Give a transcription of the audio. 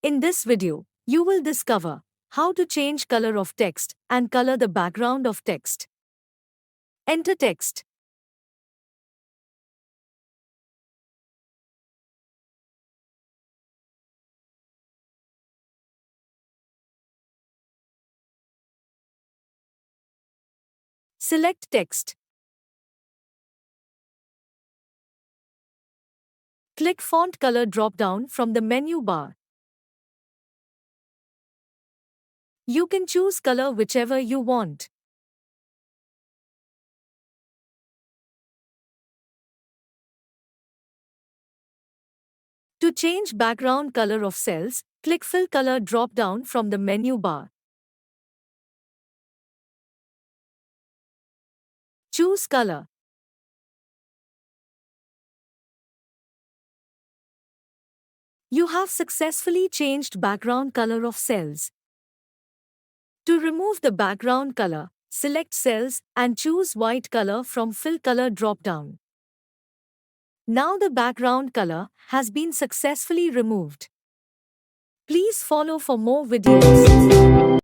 In this video, you will discover how to change color of text and color the background of text. Enter text. Select text. Click Font Color drop-down from the menu bar. You can choose color whichever you want. To change background color of cells, click Fill Color drop-down from the menu bar. Choose color. You have successfully changed background color of cells. To remove the background color, select cells and choose white color from Fill Color drop-down. Now the background color has been successfully removed. Please follow for more videos.